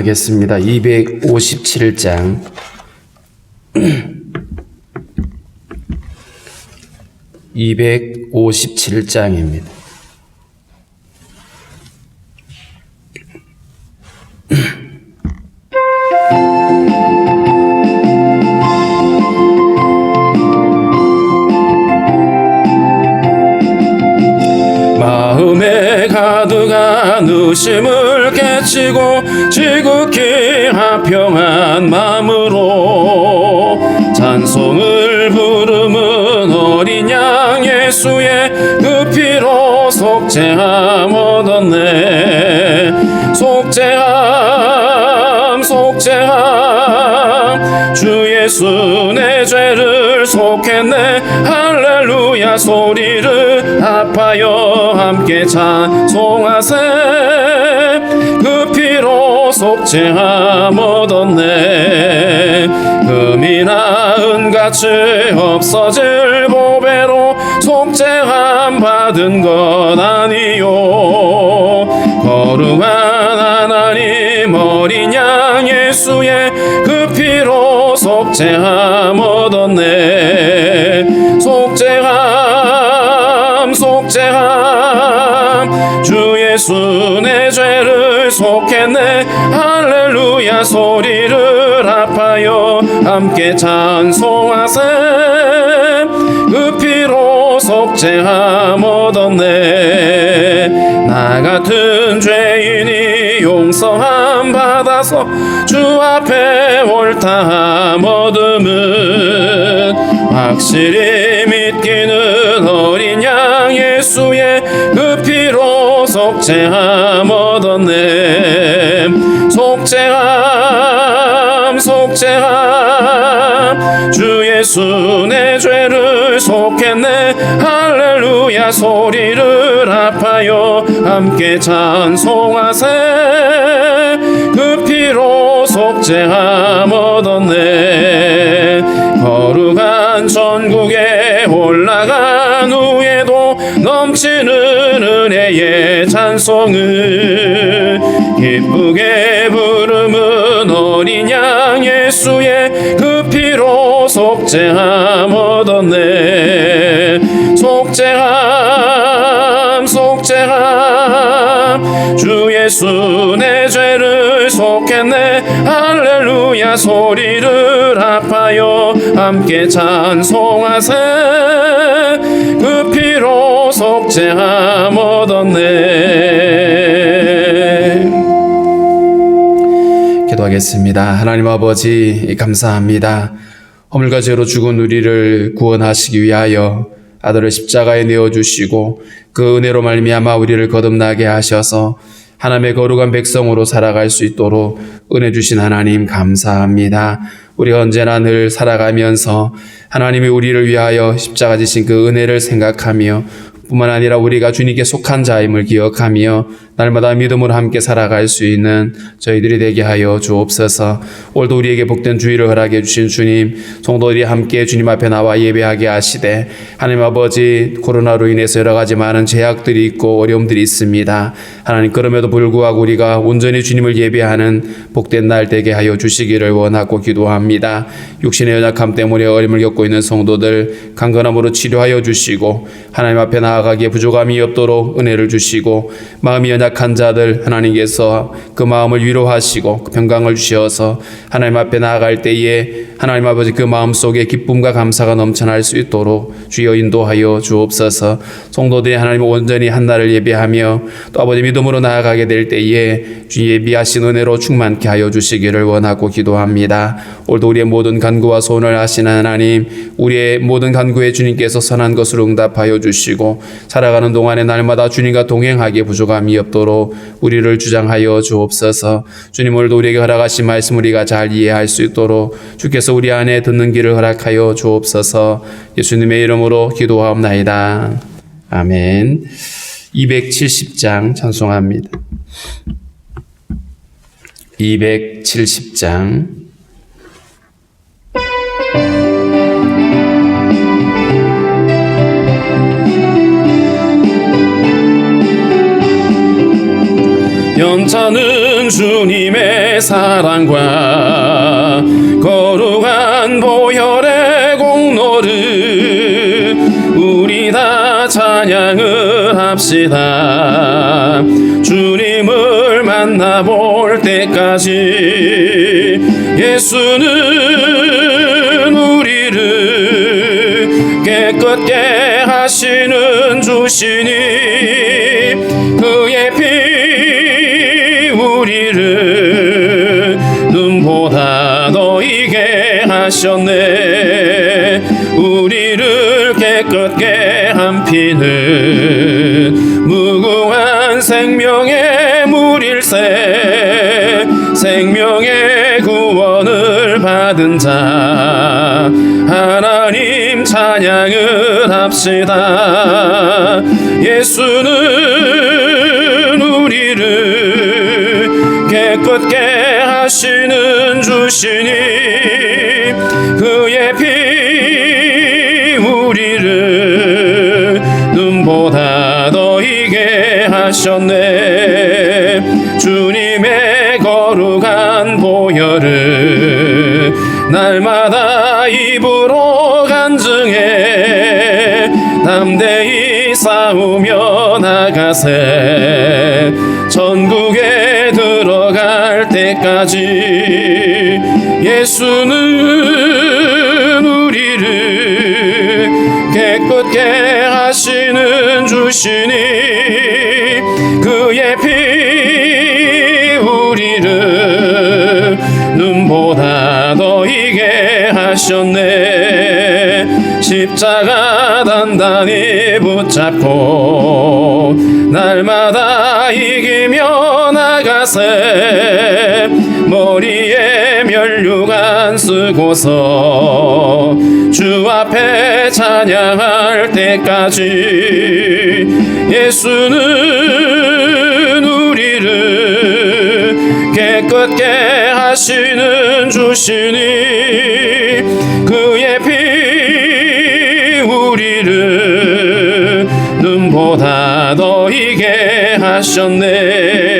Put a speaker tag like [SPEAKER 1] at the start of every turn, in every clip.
[SPEAKER 1] 기도하겠습니다. 257장 (257장입니다) 마음에 가득한 의심을 깨치고 지극히 화평한 마음으로 찬송을 부르는 어린 양 예수의 그 피로 속죄함 얻었네. 속죄함 속죄함 주 예수 내 죄를 속했네. 할렐루야 소리를 합하여 함께 찬송하세. 그 피로 속죄함 얻었네. 금이나 은같이 없어질 보배로 속죄함 받은 것 아니요. 거룩한 하나님 어린 양 예수의 그 피로 속죄함 얻었네. 속죄함 속죄함 주 예수 내 죄를 속했네. 할렐루야 소리를 합하여 함께 찬송하세. 그 피로 속죄함 얻었네. 나 같은 죄인이 용서함 받아서 주 앞에 옳다함 얻음은 확실히 믿기는 어린 양 예수의 그 피로 속죄함 얻었네. 속죄함 속죄함 주 예수 내 죄를 속했네. 할렐루야 소리를 합하여 함께 찬송하세. 그 피로 속죄함 얻었네. 거룩한 천국에 올라간 후에도 넘치는 은혜의 찬송을 기쁘게 부르는 어린 양 예수의 그 피로 속죄함 얻었네. 속죄함 속죄함 주 예수 내 죄를 속했네. 할렐루야 소리를 합하여 함께 찬송하세. 그 피로 속죄함 얻었네. 기도하겠습니다. 하나님 아버지 감사합니다. 허물과 죄로 죽은 우리를 구원하시기 위하여 아들을 십자가에 내어주시고 그 은혜로 말미암아 우리를 거듭나게 하셔서 하나님의 거룩한 백성으로 살아갈 수 있도록 은혜 주신 하나님 감사합니다. 우리가 언제나 늘 살아가면서 하나님이 우리를 위하여 십자가 지신 그 은혜를 생각하며 뿐만 아니라 우리가 주님께 속한 자임을 기억하며 날마다 믿음으로 함께 살아갈 수 있는 저희들이 되게 하여 주옵소서. 오늘도 우리에게 복된 주일을 허락해 주신 주님, 성도들이 함께 주님 앞에 나와 예배하게 하시되 하나님 아버지 코로나로 인해서 여러 가지 많은 제약들이 있고 어려움들이 있습니다. 하나님 그럼에도 불구하고 우리가 온전히 주님을 예배하는 복된 날 되게 하여 주시기를 원하고 기도합니다. 육신의 연약함 때문에 어려움을 겪고 있는 성도들 강건함으로 치료하여 주시고 하나님 앞에 나아가기에 부족함이 없도록 은혜를 주시고 마음이 연약한 자들 하나님께서 그 마음을 위로하시고 그 평강을 주셔서 하나님 앞에 나아갈 때에 하나님 아버지 그 마음속에 기쁨과 감사가 넘쳐날 수 있도록 주여 인도하여 주옵소서. 성도들이 하나님 온전히 한날을 예배하며 또 아버지 믿음으로 나아가게 될 때에 주 예비하신 은혜로 충만케 하여 주시기를 원하고 기도합니다. 오늘도 우리의 모든 간구와 소원을 아시는 하나님, 우리의 모든 간구에 주님께서 선한 것으로 응답하여 주시고 살아가는 동안에 날마다 주님과 동행하기에 부족함이 없도록 우리를 주장하여 주옵소서. 주님 오늘도 우리에게 허락하신 말씀 우리가 잘 이해할 수 있도록 주께서 우리 안에 듣는 길을 허락하여 주옵소서. 예수님의 이름으로 기도하옵나이다. 아멘. 270장 찬송합니다. 270장 연차는 주님의 하나님의 사랑과 거룩한 보혈의 공로를 우리 다 찬양을 합시다. 주님을 만나볼 때까지 예수는 우리를 깨끗게 하시는 주시니 그의 피 우리를 눈보다 너희게 하셨네. 우리를 깨끗게 한 피는 무궁한 생명의 물일세. 생명의 구원을 받은 자 하나님 찬양을 합시다. 예수는 우리를 깨끗게 하시는 주시니 그의 피 우리를 눈보다 너희게 하셨네. 주님의 거룩한 보혈을 날마다 입으로 간증해 담대히 싸우며 나가세. 천국에 들어갈 때까지 예수는 우리를 깨끗게 하시는 주시니 그의 피 우리를 눈보다 너희게 하셨네. 십자가 단단히 붙잡고 날마다 이기며 나가세. 머리에 면류관 쓰고서 주 앞에 찬양할 때까지 예수는 우리를 깨끗게 하시는 주시니 그의 피 우리를 눈보다 너희게 하셨네.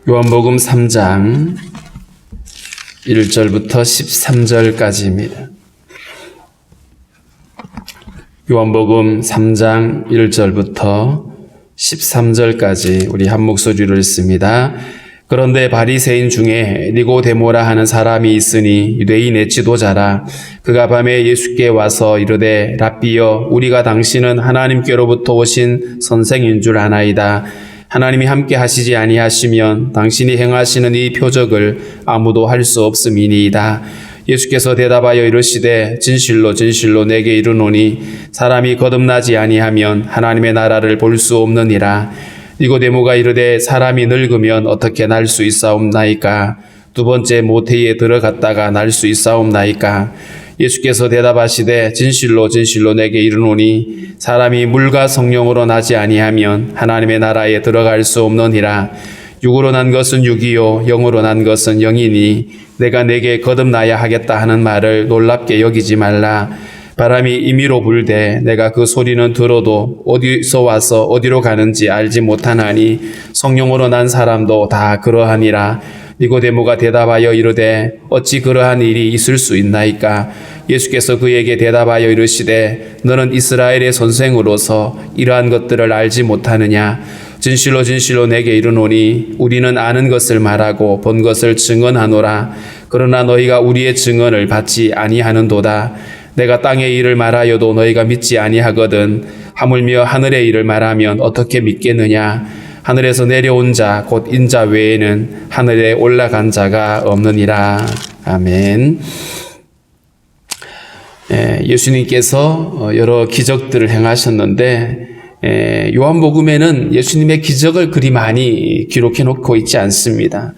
[SPEAKER 1] 요한복음 3장 1절부터 13절까지입니다. 요한복음 3장 1절부터 13절까지 우리 한 목소리로 읽습니다. 그런데 바리새인 중에 니고데모라 하는 사람이 있으니 유대인의 지도자라. 그가 밤에 예수께 와서 이르되 랍비여, 우리가 당신은 하나님께로부터 오신 선생인 줄 아나이다. 하나님이 함께 하시지 아니하시면 당신이 행하시는 이 표적을 아무도 할 수 없음이니이다. 예수께서 대답하여 이르시되 진실로 진실로 내게 이르노니 사람이 거듭나지 아니하면 하나님의 나라를 볼 수 없느니라. 니고데모가 이르되 사람이 늙으면 어떻게 날 수 있사옵나이까? 두 번째 모태에 들어갔다가 날 수 있사옵나이까? 예수께서 대답하시되 진실로 진실로 내게 이르노니 사람이 물과 성령으로 나지 아니하면 하나님의 나라에 들어갈 수 없느니라. 육으로 난 것은 육이요 영으로 난 것은 영이니 내가 내게 거듭나야 하겠다 하는 말을 놀랍게 여기지 말라. 바람이 임의로 불되 내가 그 소리는 들어도 어디서 와서 어디로 가는지 알지 못하나니 성령으로 난 사람도 다 그러하니라. 니고데모가 대답하여 이르되 어찌 그러한 일이 있을 수 있나이까? 예수께서 그에게 대답하여 이르시되 너는 이스라엘의 선생으로서 이러한 것들을 알지 못하느냐? 진실로 진실로 내게 이르노니 우리는 아는 것을 말하고 본 것을 증언하노라. 그러나 너희가 우리의 증언을 받지 아니하는도다. 내가 땅의 일을 말하여도 너희가 믿지 아니하거든. 하물며 하늘의 일을 말하면 어떻게 믿겠느냐? 하늘에서 내려온 자 곧 인자 외에는 하늘에 올라간 자가 없느니라. 아멘. 예수님께서 여러 기적들을 행하셨는데 요한복음에는 예수님의 기적을 그리 많이 기록해 놓고 있지 않습니다.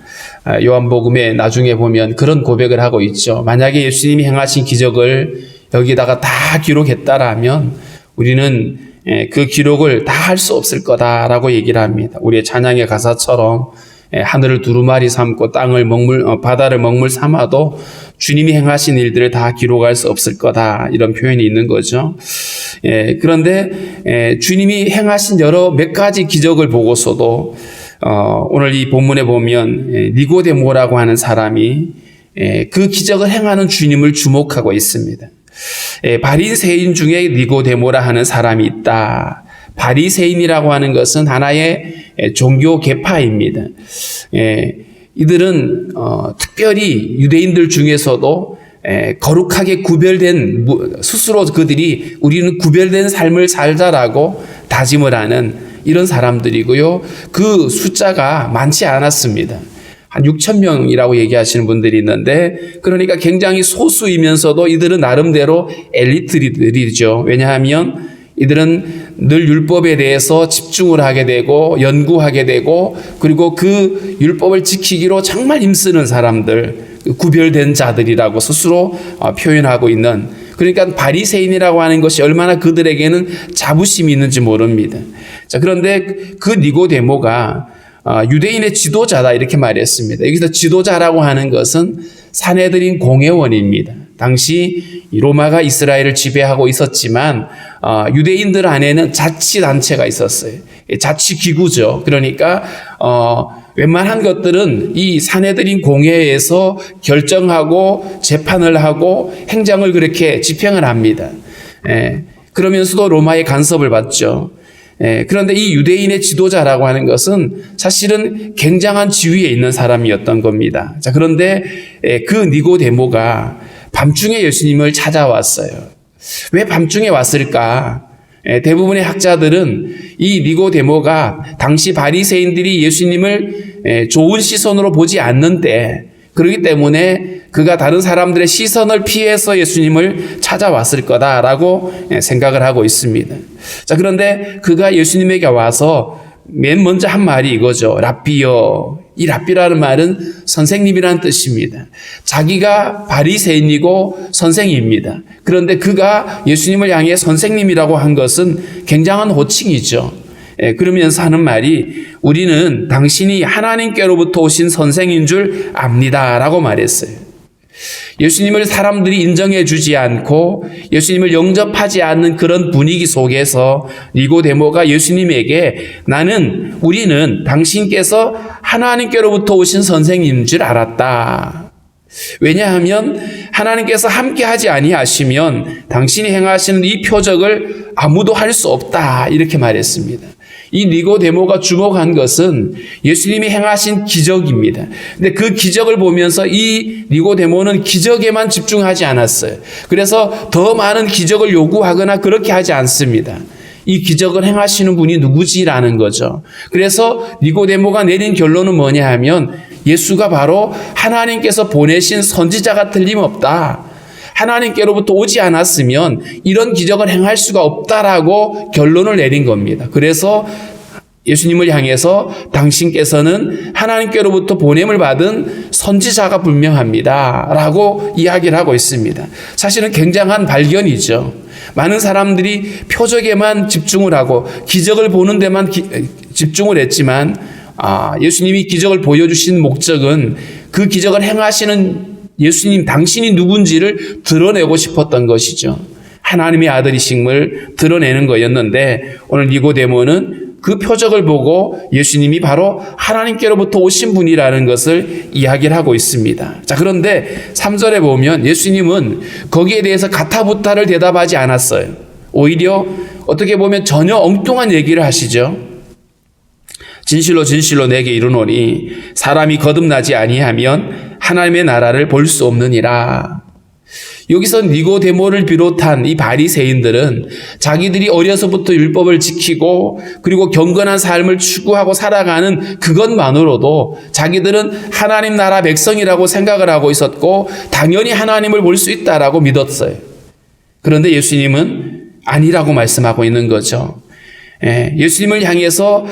[SPEAKER 1] 요한복음에 나중에 보면 그런 고백을 하고 있죠. 만약에 예수님이 행하신 기적을 여기다가 다 기록했다라면 우리는 그 기록을 다 할 수 없을 거다라고 얘기를 합니다. 우리의 찬양의 가사처럼 하늘을 두루마리 삼고 땅을 바다를 먹물 삼아도 주님이 행하신 일들을 다 기록할 수 없을 거다, 이런 표현이 있는 거죠. 그런데 주님이 행하신 몇 가지 기적을 보고서도 오늘 이 본문에 보면 니고데모라고 하는 사람이 그 기적을 행하는 주님을 주목하고 있습니다. 바리새인 중에 니고데모라 하는 사람이 있다. 바리새인이라고 하는 것은 하나의 종교 계파입니다. 이들은 특별히 유대인들 중에서도 거룩하게 구별된, 스스로 그들이 우리는 구별된 삶을 살자라고 다짐을 하는 이런 사람들이고요. 그 숫자가 많지 않았습니다. 한 6천 명이라고 얘기하시는 분들이 있는데, 그러니까 굉장히 소수이면서도 이들은 나름대로 엘리트들이죠. 왜냐하면 이들은 늘 율법에 대해서 집중을 하게 되고 연구하게 되고, 그리고 그 율법을 지키기로 정말 힘쓰는 사람들, 구별된 자들이라고 스스로 표현하고 있는, 그러니까 바리새인이라고 하는 것이 얼마나 그들에게는 자부심이 있는지 모릅니다. 자, 그런데 그 니고데모가 유대인의 지도자다, 이렇게 말했습니다. 여기서 지도자라고 하는 것은 산헤드린 공회원입니다. 당시 로마가 이스라엘을 지배하고 있었지만 유대인들 안에는 자치단체가 있었어요. 자치기구죠. 그러니까 웬만한 것들은 이 산헤드린 공회에서 결정하고 재판을 하고 행정을 그렇게 집행을 합니다. 그러면서도 로마의 간섭을 받죠. 그런데 이 유대인의 지도자라고 하는 것은 사실은 굉장한 지위에 있는 사람이었던 겁니다. 자, 그런데 그 니고데모가 밤중에 예수님을 찾아왔어요. 왜 밤중에 왔을까? 대부분의 학자들은 이 니고데모가 당시 바리새인들이 예수님을 좋은 시선으로 보지 않는데, 그렇기 때문에 그가 다른 사람들의 시선을 피해서 예수님을 찾아왔을 거다라고 생각을 하고 있습니다. 자, 그런데 그가 예수님에게 와서 맨 먼저 한 말이 이거죠. 랍비여. 이 랍비라는 말은 선생님이라는 뜻입니다. 자기가 바리새인이고 선생입니다. 그런데 그가 예수님을 향해 선생님이라고 한 것은 굉장한 호칭이죠. 그러면서 하는 말이, 우리는 당신이 하나님께로부터 오신 선생인 줄 압니다 라고 말했어요. 예수님을 사람들이 인정해 주지 않고 예수님을 영접하지 않는 그런 분위기 속에서 니고데모가 예수님에게 우리는 당신께서 하나님께로부터 오신 선생님인 줄 알았다. 왜냐하면 하나님께서 함께 하지 아니하시면 당신이 행하시는 이 표적을 아무도 할 수 없다, 이렇게 말했습니다. 이 니고데모가 주목한 것은 예수님이 행하신 기적입니다. 근데 그 기적을 보면서 이 니고데모는 기적에만 집중하지 않았어요. 그래서 더 많은 기적을 요구하거나 그렇게 하지 않습니다. 이 기적을 행하시는 분이 누구지라는 거죠. 그래서 니고데모가 내린 결론은 뭐냐 하면, 예수가 바로 하나님께서 보내신 선지자가 틀림없다. 하나님께로부터 오지 않았으면 이런 기적을 행할 수가 없다라고 결론을 내린 겁니다. 그래서 예수님을 향해서 당신께서는 하나님께로부터 보냄을 받은 선지자가 분명합니다 라고 이야기를 하고 있습니다. 사실은 굉장한 발견이죠. 많은 사람들이 표적에만 집중을 하고 기적을 보는 데만 집중을 했지만, 예수님이 기적을 보여주신 목적은 그 기적을 행하시는 예수님 당신이 누군지를 드러내고 싶었던 것이죠. 하나님의 아들이심을 드러내는 거였는데, 오늘 니고데모는 그 표적을 보고 예수님이 바로 하나님께로부터 오신 분이라는 것을 이야기를 하고 있습니다. 자, 그런데 3절에 보면 예수님은 거기에 대해서 가타부타를 대답하지 않았어요. 오히려 어떻게 보면 전혀 엉뚱한 얘기를 하시죠. 진실로 진실로 내게 이르노니 사람이 거듭나지 아니하면 하나님의 나라를 볼 수 없느니라. 여기서 니고데모를 비롯한 이 바리새인들은 자기들이 어려서부터 율법을 지키고 그리고 경건한 삶을 추구하고 살아가는 그것만으로도 자기들은 하나님 나라 백성이라고 생각을 하고 있었고 당연히 하나님을 볼 수 있다라고 믿었어요. 그런데 예수님은 아니라고 말씀하고 있는 거죠. 예수님을 향해서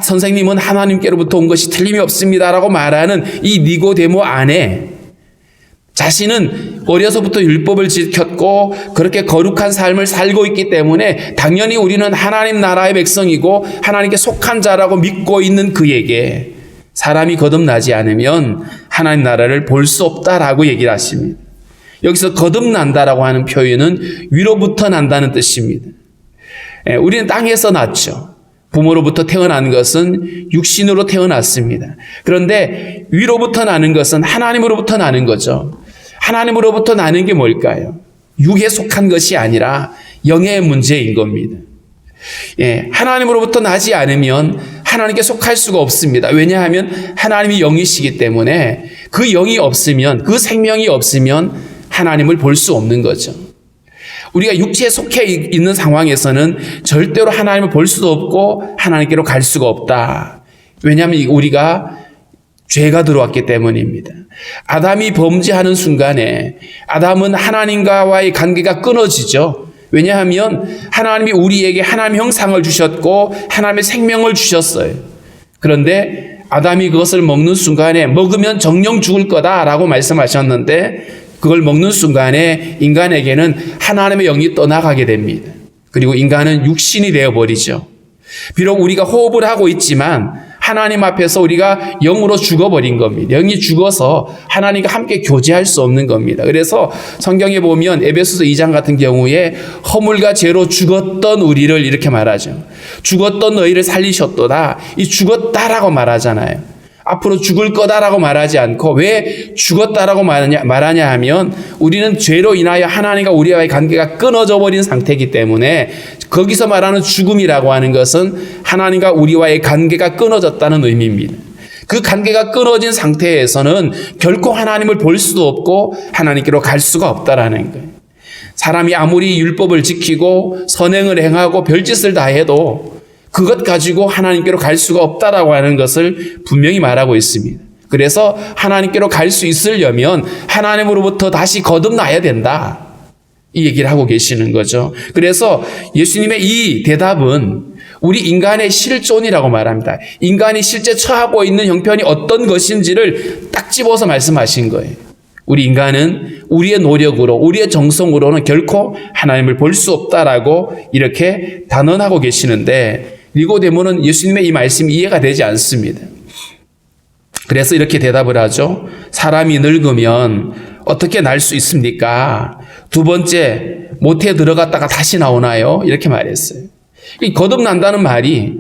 [SPEAKER 1] 선생님은 하나님께로부터 온 것이 틀림이 없습니다라고 말하는 이 니고데모 안에 자신은 어려서부터 율법을 지켰고 그렇게 거룩한 삶을 살고 있기 때문에 당연히 우리는 하나님 나라의 백성이고 하나님께 속한 자라고 믿고 있는 그에게 사람이 거듭나지 않으면 하나님 나라를 볼 수 없다라고 얘기를 하십니다. 여기서 거듭난다라고 하는 표현은 위로부터 난다는 뜻입니다. 우리는 땅에서 났죠. 부모로부터 태어난 것은 육신으로 태어났습니다. 그런데 위로부터 나는 것은 하나님으로부터 나는 거죠. 하나님으로부터 나는 게 뭘까요? 육에 속한 것이 아니라 영의 문제인 겁니다. 하나님으로부터 나지 않으면 하나님께 속할 수가 없습니다. 왜냐하면 하나님이 영이시기 때문에 그 영이 없으면, 그 생명이 없으면 하나님을 볼 수 없는 거죠. 우리가 육체에 속해 있는 상황에서는 절대로 하나님을 볼 수도 없고 하나님께로 갈 수가 없다. 왜냐하면 우리가 죄가 들어왔기 때문입니다. 아담이 범죄하는 순간에 아담은 하나님과의 관계가 끊어지죠. 왜냐하면 하나님이 우리에게 하나님의 형상을 주셨고 하나님의 생명을 주셨어요. 그런데 아담이 그것을 먹는 순간에 먹으면 정령 죽을 거다라고 말씀하셨는데 그걸 먹는 순간에 인간에게는 하나님의 영이 떠나가게 됩니다. 그리고 인간은 육신이 되어버리죠. 비록 우리가 호흡을 하고 있지만 하나님 앞에서 우리가 영으로 죽어버린 겁니다. 영이 죽어서 하나님과 함께 교제할 수 없는 겁니다. 그래서 성경에 보면 에베소서 2장 같은 경우에 허물과 죄로 죽었던 우리를 이렇게 말하죠. 죽었던 너희를 살리셨도다. 이 죽었다라고 말하잖아요. 앞으로 죽을 거다라고 말하지 않고 왜 죽었다라고 말하냐 하면 우리는 죄로 인하여 하나님과 우리와의 관계가 끊어져 버린 상태이기 때문에 거기서 말하는 죽음이라고 하는 것은 하나님과 우리와의 관계가 끊어졌다는 의미입니다. 그 관계가 끊어진 상태에서는 결코 하나님을 볼 수도 없고 하나님께로 갈 수가 없다라는 거예요. 사람이 아무리 율법을 지키고 선행을 행하고 별짓을 다 해도 그것 가지고 하나님께로 갈 수가 없다라고 하는 것을 분명히 말하고 있습니다. 그래서 하나님께로 갈 수 있으려면 하나님으로부터 다시 거듭나야 된다. 이 얘기를 하고 계시는 거죠. 그래서 예수님의 이 대답은 우리 인간의 실존이라고 말합니다. 인간이 실제 처하고 있는 형편이 어떤 것인지를 딱 집어서 말씀하신 거예요. 우리 인간은 우리의 노력으로, 우리의 정성으로는 결코 하나님을 볼 수 없다라고 이렇게 단언하고 계시는데 니고데모는 예수님의 이 말씀이 이해가 되지 않습니다. 그래서 이렇게 대답을 하죠. 사람이 늙으면 어떻게 날 수 있습니까? 두 번째, 모태에 들어갔다가 다시 나오나요? 이렇게 말했어요. 거듭난다는 말이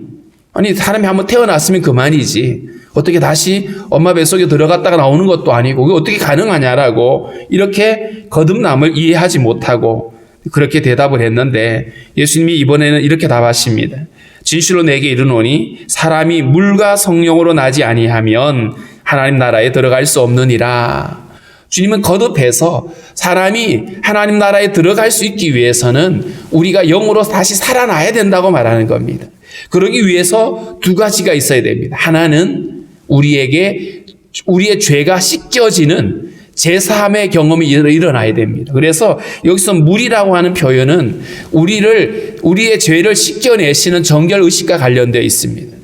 [SPEAKER 1] 아니 사람이 한번 태어났으면 그만이지 어떻게 다시 엄마 뱃속에 들어갔다가 나오는 것도 아니고 그게 어떻게 가능하냐라고 이렇게 거듭남을 이해하지 못하고 그렇게 대답을 했는데 예수님이 이번에는 이렇게 답하십니다. 진실로 내게 이르노니 사람이 물과 성령으로 나지 아니하면 하나님 나라에 들어갈 수 없느니라. 주님은 거듭해서 사람이 하나님 나라에 들어갈 수 있기 위해서는 우리가 영으로 다시 살아나야 된다고 말하는 겁니다. 그러기 위해서 두 가지가 있어야 됩니다. 하나는 우리에게 우리의 죄가 씻겨지는 제사함의 경험이 일어나야 됩니다. 그래서 여기서 물이라고 하는 표현은 우리의 죄를 씻겨내시는 정결의식과 관련되어 있습니다.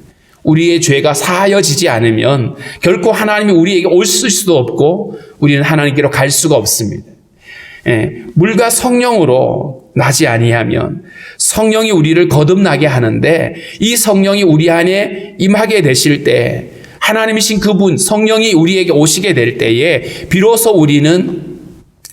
[SPEAKER 1] 우리의 죄가 사하여지지 않으면 결코 하나님이 우리에게 올 수도 없고 우리는 하나님께로 갈 수가 없습니다. 물과 성령으로 나지 아니하면 성령이 우리를 거듭나게 하는데 이 성령이 우리 안에 임하게 되실 때 하나님이신 그분 성령이 우리에게 오시게 될 때에 비로소 우리는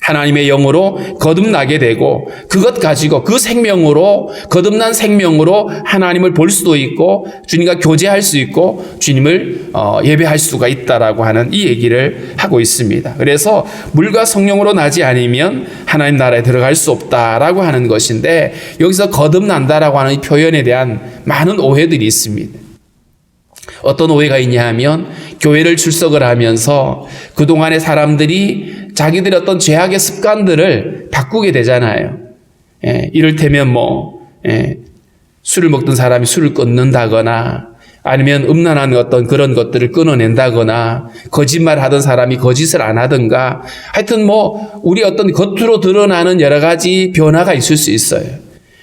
[SPEAKER 1] 하나님의 영으로 거듭나게 되고 그것 가지고 그 생명으로 거듭난 생명으로 하나님을 볼 수도 있고 주님과 교제할 수 있고 주님을 예배할 수가 있다라고 하는 이 얘기를 하고 있습니다. 그래서 물과 성령으로 나지 않으면 하나님 나라에 들어갈 수 없다라고 하는 것인데 여기서 거듭난다라고 하는 이 표현에 대한 많은 오해들이 있습니다. 어떤 오해가 있냐 하면 교회를 출석을 하면서 그동안의 사람들이 자기들의 어떤 죄악의 습관들을 바꾸게 되잖아요. 이를테면 술을 먹던 사람이 술을 끊는다거나 아니면 음란한 어떤 그런 것들을 끊어낸다거나 거짓말하던 사람이 거짓을 안 하든가 하여튼 우리 어떤 겉으로 드러나는 여러 가지 변화가 있을 수 있어요.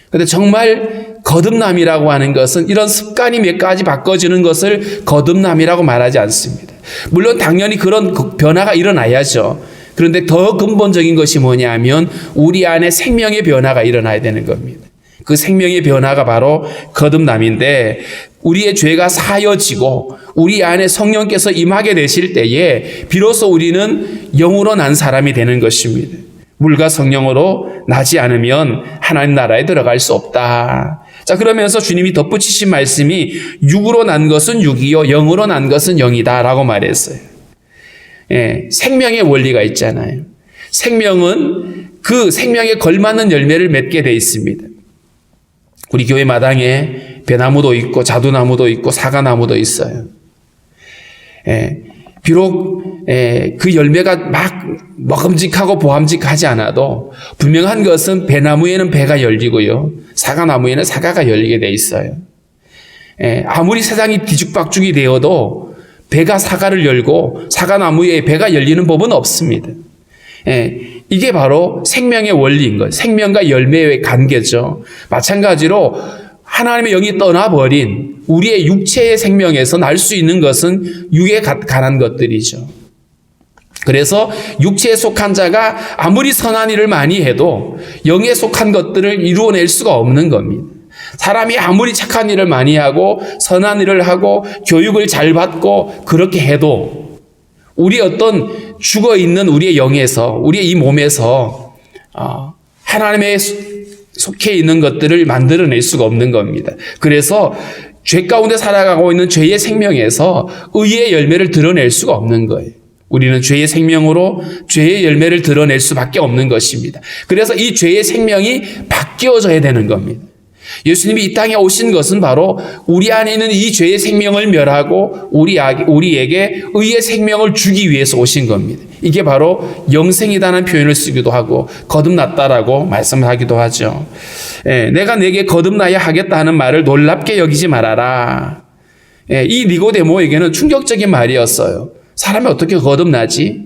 [SPEAKER 1] 근데 정말 거듭남이라고 하는 것은 이런 습관이 몇 가지 바꿔지는 것을 거듭남이라고 말하지 않습니다. 물론 당연히 그런 변화가 일어나야죠. 그런데 더 근본적인 것이 뭐냐면 우리 안에 생명의 변화가 일어나야 되는 겁니다. 그 생명의 변화가 바로 거듭남인데, 우리의 죄가 사여지고 우리 안에 성령께서 임하게 되실 때에 비로소 우리는 영으로 난 사람이 되는 것입니다. 물과 성령으로 나지 않으면 하나님 나라에 들어갈 수 없다. 자, 그러면서 주님이 덧붙이신 말씀이 육으로 난 것은 육이요 영으로 난 것은 영이다 라고 말했어요. 생명의 원리가 있잖아요. 생명은 그 생명에 걸맞는 열매를 맺게 돼 있습니다. 우리 교회 마당에 배나무도 있고 자두나무도 있고 사과나무도 있어요. 비록 그 열매가 막 먹음직하고 보암직하지 않아도 분명한 것은 배나무에는 배가 열리고요, 사과나무에는 사과가 열리게 돼 있어요. 아무리 세상이 뒤죽박죽이 되어도 배가 사과를 열고 사과나무에 배가 열리는 법은 없습니다. 이게 바로 생명의 원리인 거예요. 생명과 열매의 관계죠. 마찬가지로 하나님의 영이 떠나버린 우리의 육체의 생명에서 날 수 있는 것은 육에 관한 것들이죠. 그래서 육체에 속한 자가 아무리 선한 일을 많이 해도 영에 속한 것들을 이루어낼 수가 없는 겁니다. 사람이 아무리 착한 일을 많이 하고 선한 일을 하고 교육을 잘 받고 그렇게 해도 우리 어떤 죽어있는 우리의 영에서, 우리의 이 몸에서 하나님의 속해 있는 것들을 만들어낼 수가 없는 겁니다. 그래서 죄 가운데 살아가고 있는 죄의 생명에서 의의 열매를 드러낼 수가 없는 거예요. 우리는 죄의 생명으로 죄의 열매를 드러낼 수밖에 없는 것입니다. 그래서 이 죄의 생명이 바뀌어져야 되는 겁니다. 예수님이 이 땅에 오신 것은 바로 우리 안에 있는 이 죄의 생명을 멸하고 우리에게 의의 생명을 주기 위해서 오신 겁니다. 이게 바로 영생이라는 표현을 쓰기도 하고 거듭났다라고 말씀을 하기도 하죠. 내가 내게 거듭나야 하겠다는 말을 놀랍게 여기지 말아라. 이 니고데모에게는 충격적인 말이었어요. 사람이 어떻게 거듭나지?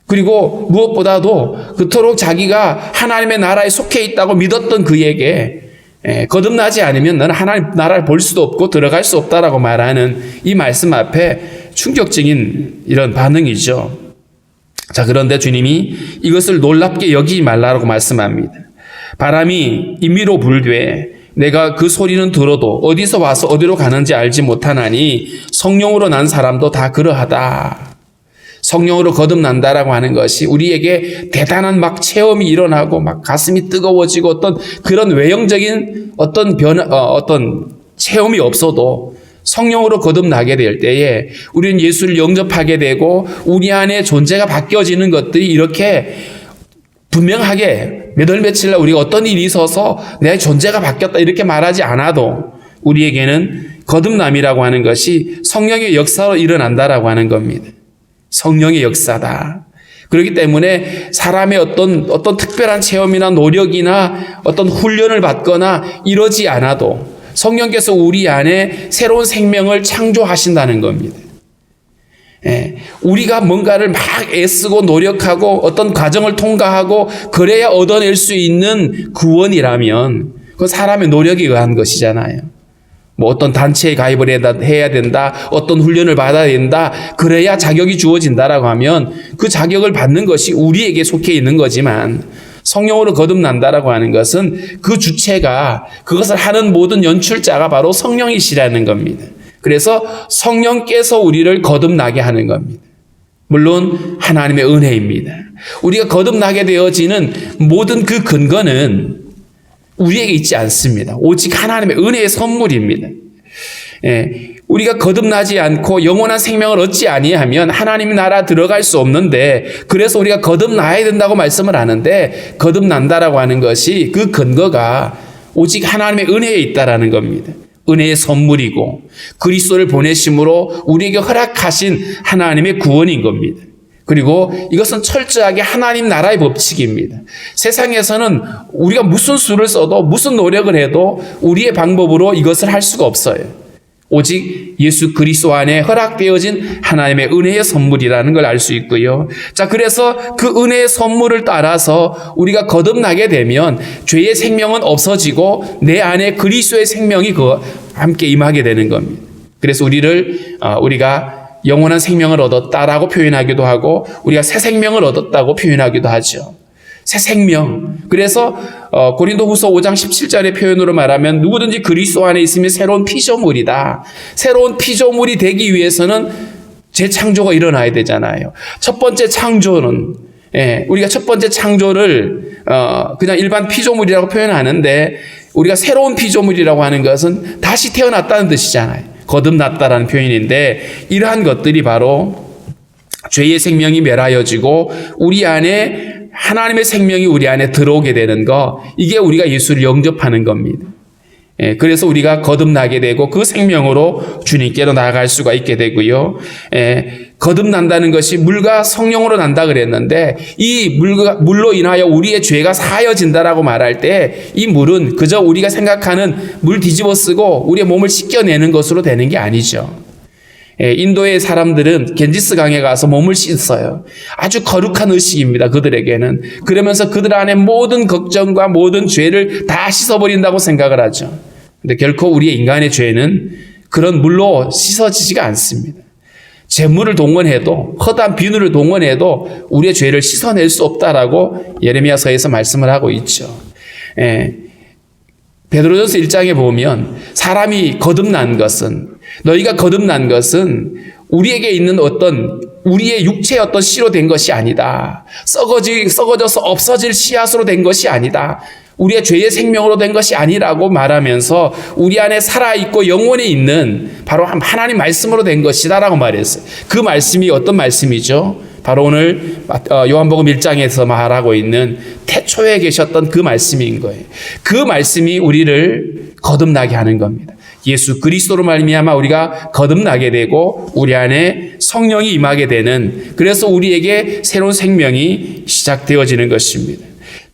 [SPEAKER 1] 그리고 무엇보다도 그토록 자기가 하나님의 나라에 속해 있다고 믿었던 그에게 거듭나지 않으면 너는 하나님 나라를 볼 수도 없고 들어갈 수 없다라고 말하는 이 말씀 앞에 충격적인 이런 반응이죠. 자, 그런데 주님이 이것을 놀랍게 여기지 말라고 말씀합니다. 바람이 임의로 불되 내가 그 소리는 들어도 어디서 와서 어디로 가는지 알지 못하나니 성령으로 난 사람도 다 그러하다. 성령으로 거듭난다라고 하는 것이 우리에게 대단한 막 체험이 일어나고 막 가슴이 뜨거워지고 어떤 그런 외형적인 어떤 체험이 없어도 성령으로 거듭나게 될 때에 우리는 예수를 영접하게 되고 우리 안에 존재가 바뀌어지는 것들이 이렇게 분명하게 몇 월 며칠 날 우리가 어떤 일이 있어서 내 존재가 바뀌었다 이렇게 말하지 않아도 우리에게는 거듭남이라고 하는 것이 성령의 역사로 일어난다라고 하는 겁니다. 성령의 역사다. 그렇기 때문에 사람의 어떤 특별한 체험이나 노력이나 어떤 훈련을 받거나 이러지 않아도 성령께서 우리 안에 새로운 생명을 창조하신다는 겁니다. 우리가 뭔가를 막 애쓰고 노력하고 어떤 과정을 통과하고 그래야 얻어낼 수 있는 구원이라면 그건 사람의 노력에 의한 것이잖아요. 뭐 어떤 단체에 가입을 해야 된다, 어떤 훈련을 받아야 된다, 그래야 자격이 주어진다라고 하면 그 자격을 받는 것이 우리에게 속해 있는 거지만 성령으로 거듭난다라고 하는 것은 그 주체가 그것을 하는 모든 연출자가 바로 성령이시라는 겁니다. 그래서 성령께서 우리를 거듭나게 하는 겁니다. 물론 하나님의 은혜입니다. 우리가 거듭나게 되어지는 모든 그 근거는 우리에게 있지 않습니다. 오직 하나님의 은혜의 선물입니다. 우리가 거듭나지 않고 영원한 생명을 얻지 아니하면 하나님의 나라 들어갈 수 없는데 그래서 우리가 거듭나야 된다고 말씀을 하는데 거듭난다라고 하는 것이 그 근거가 오직 하나님의 은혜에 있다라는 겁니다. 은혜의 선물이고 그리스도를 보내심으로 우리에게 허락하신 하나님의 구원인 겁니다. 그리고 이것은 철저하게 하나님 나라의 법칙입니다. 세상에서는 우리가 무슨 수를 써도 무슨 노력을 해도 우리의 방법으로 이것을 할 수가 없어요. 오직 예수 그리스도 안에 허락되어진 하나님의 은혜의 선물이라는 걸 알 수 있고요. 자, 그래서 그 은혜의 선물을 따라서 우리가 거듭나게 되면 죄의 생명은 없어지고 내 안에 그리스도의 생명이 함께 임하게 되는 겁니다. 그래서 우리가 영원한 생명을 얻었다라고 표현하기도 하고 우리가 새 생명을 얻었다고 표현하기도 하죠. 새 생명. 그래서 고린도후서 5장 17절의 표현으로 말하면 누구든지 그리스도 안에 있으면 새로운 피조물이다. 새로운 피조물이 되기 위해서는 재창조가 일어나야 되잖아요. 첫 번째 창조는 우리가 첫 번째 창조를 그냥 일반 피조물이라고 표현하는데 우리가 새로운 피조물이라고 하는 것은 다시 태어났다는 뜻이잖아요. 거듭났다라는 표현인데 이러한 것들이 바로 죄의 생명이 멸하여지고 우리 안에 하나님의 생명이 우리 안에 들어오게 되는 거, 이게 우리가 예수를 영접하는 겁니다. 그래서 우리가 거듭나게 되고 그 생명으로 주님께로 나아갈 수가 있게 되고요. 거듭난다는 것이 물과 성령으로 난다 그랬는데 이 물로 인하여 우리의 죄가 사하여진다라고 말할 때 이 물은 그저 우리가 생각하는 물 뒤집어 쓰고 우리의 몸을 씻겨내는 것으로 되는 게 아니죠. 인도의 사람들은 겐지스 강에 가서 몸을 씻어요. 아주 거룩한 의식입니다. 그들에게는. 그러면서 그들 안에 모든 걱정과 모든 죄를 다 씻어버린다고 생각을 하죠. 근데 결코 우리의 인간의 죄는 그런 물로 씻어지지가 않습니다. 재물을 동원해도, 허다한 비누를 동원해도 우리의 죄를 씻어낼 수 없다라고 예레미야서에서 말씀을 하고 있죠. 베드로전서 1장에 보면 사람이 거듭난 것은, 너희가 거듭난 것은 우리에게 있는 어떤 우리의 육체의 어떤 씨로 된 것이 아니다. 썩어져서 없어질 씨앗으로 된 것이 아니다. 우리의 죄의 생명으로 된 것이 아니라고 말하면서 우리 안에 살아있고 영원히 있는 바로 하나님 말씀으로 된 것이다라고 말했어요. 그 말씀이 어떤 말씀이죠? 바로 오늘 요한복음 1장에서 말하고 있는 태초에 계셨던 그 말씀인 거예요. 그 말씀이 우리를 거듭나게 하는 겁니다. 예수 그리스도로 말미암아 우리가 거듭나게 되고 우리 안에 성령이 임하게 되는, 그래서 우리에게 새로운 생명이 시작되어지는 것입니다.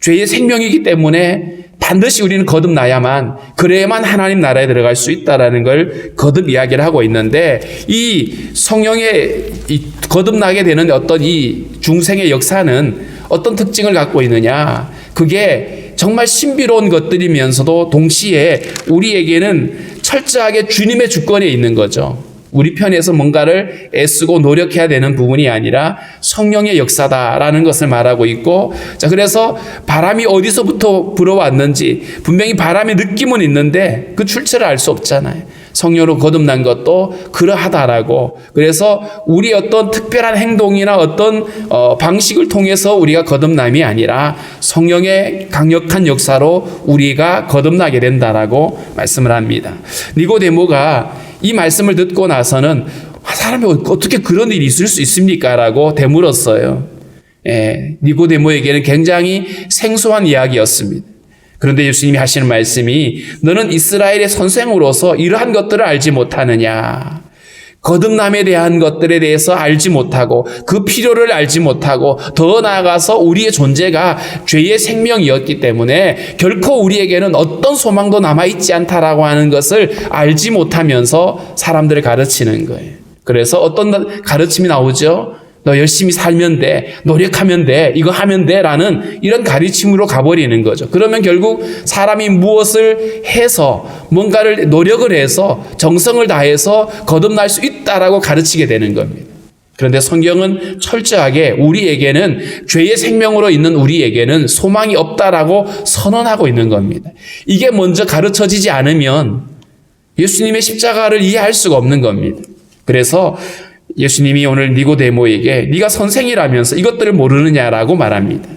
[SPEAKER 1] 죄의 생명이기 때문에 반드시 우리는 거듭나야만, 그래야만 하나님 나라에 들어갈 수 있다라는 걸 거듭 이야기를 하고 있는데, 이 성령의 거듭나게 되는 어떤 이 중생의 역사는 어떤 특징을 갖고 있느냐? 그게 정말 신비로운 것들이면서도 동시에 우리에게는 철저하게 주님의 주권에 있는 거죠. 우리 편에서 뭔가를 애쓰고 노력해야 되는 부분이 아니라 성령의 역사다라는 것을 말하고 있고, 자, 그래서 바람이 어디서부터 불어왔는지 분명히 바람의 느낌은 있는데 그 출처를 알 수 없잖아요. 성령으로 거듭난 것도 그러하다라고. 그래서 우리 어떤 특별한 행동이나 어떤 방식을 통해서 우리가 거듭남이 아니라 성령의 강력한 역사로 우리가 거듭나게 된다라고 말씀을 합니다. 니고데모가 이 말씀을 듣고 나서는 사람이 어떻게 그런 일이 있을 수 있습니까? 라고 되물었어요. 니고데모에게는 굉장히 생소한 이야기였습니다. 그런데 예수님이 하시는 말씀이, 너는 이스라엘의 선생으로서 이러한 것들을 알지 못하느냐? 거듭남에 대한 것들에 대해서 알지 못하고 그 필요를 알지 못하고 더 나아가서 우리의 존재가 죄의 생명이었기 때문에 결코 우리에게는 어떤 소망도 남아있지 않다라고 하는 것을 알지 못하면서 사람들을 가르치는 거예요. 그래서 어떤 가르침이 나오죠? 너 열심히 살면 돼, 노력하면 돼, 이거 하면 돼 라는 이런 가르침으로 가버리는 거죠. 그러면 결국 사람이 무엇을 해서 뭔가를 노력을 해서 정성을 다해서 거듭날 수 있다라고 가르치게 되는 겁니다. 그런데 성경은 철저하게 우리에게는 죄의 생명으로 있는 우리에게는 소망이 없다라고 선언하고 있는 겁니다. 이게 먼저 가르쳐지지 않으면 예수님의 십자가를 이해할 수가 없는 겁니다. 그래서 예수님이 오늘 니고데모에게 네가 선생이라면서 이것들을 모르느냐라고 말합니다.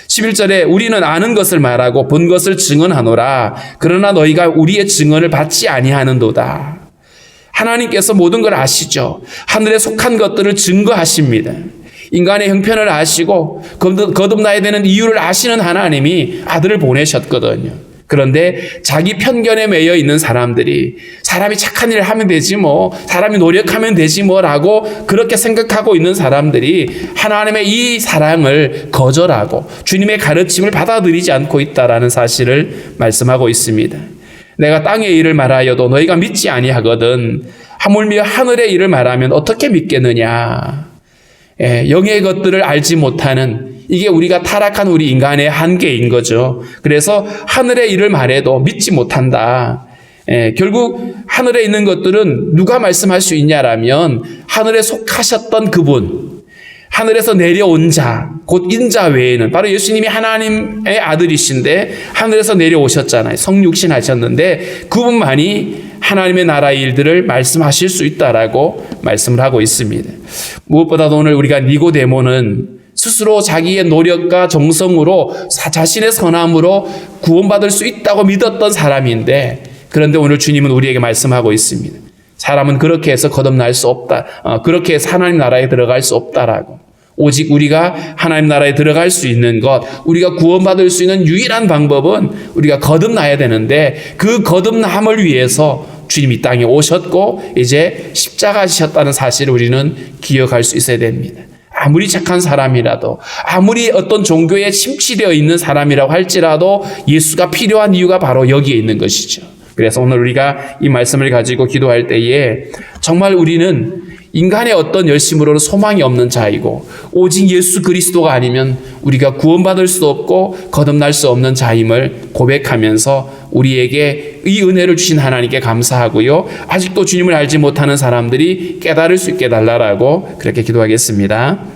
[SPEAKER 1] 11절에 우리는 아는 것을 말하고 본 것을 증언하노라. 그러나 너희가 우리의 증언을 받지 아니하는도다. 하나님께서 모든 걸 아시죠. 하늘에 속한 것들을 증거하십니다. 인간의 형편을 아시고 거듭나야 되는 이유를 아시는 하나님이 아들을 보내셨거든요. 그런데 자기 편견에 매여 있는 사람들이 사람이 착한 일을 하면 되지 뭐, 사람이 노력하면 되지 뭐라고 그렇게 생각하고 있는 사람들이 하나님의 이 사랑을 거절하고 주님의 가르침을 받아들이지 않고 있다라는 사실을 말씀하고 있습니다. 내가 땅의 일을 말하여도 너희가 믿지 아니하거든 하물며 하늘의 일을 말하면 어떻게 믿겠느냐. 영의 것들을 알지 못하는, 이게 우리가 타락한 우리 인간의 한계인 거죠. 그래서 하늘의 일을 말해도 믿지 못한다. 결국 하늘에 있는 것들은 누가 말씀할 수 있냐라면 하늘에 속하셨던 그분, 하늘에서 내려온 자, 곧 인자 외에는 바로 예수님이 하나님의 아들이신데 하늘에서 내려오셨잖아요. 성육신 하셨는데 그분만이 하나님의 나라의 일들을 말씀하실 수 있다라고 말씀을 하고 있습니다. 무엇보다도 오늘 우리가 니고데모는 스스로 자기의 노력과 정성으로 자신의 선함으로 구원받을 수 있다고 믿었던 사람인데 그런데 오늘 주님은 우리에게 말씀하고 있습니다. 사람은 그렇게 해서 거듭날 수 없다. 그렇게 해서 하나님 나라에 들어갈 수 없다라고. 오직 우리가 하나님 나라에 들어갈 수 있는 것, 우리가 구원받을 수 있는 유일한 방법은 우리가 거듭나야 되는데 그 거듭남을 위해서 주님이 땅에 오셨고 이제 십자가 지셨다는 사실을 우리는 기억할 수 있어야 됩니다. 아무리 착한 사람이라도 아무리 어떤 종교에 침취되어 있는 사람이라고 할지라도 예수가 필요한 이유가 바로 여기에 있는 것이죠. 그래서 오늘 우리가 이 말씀을 가지고 기도할 때에 정말 우리는 인간의 어떤 열심으로는 소망이 없는 자이고 오직 예수 그리스도가 아니면 우리가 구원받을 수 없고 거듭날 수 없는 자임을 고백하면서 우리에게 이 은혜를 주신 하나님께 감사하고요. 아직도 주님을 알지 못하는 사람들이 깨달을 수 있게 달라라고 그렇게 기도하겠습니다.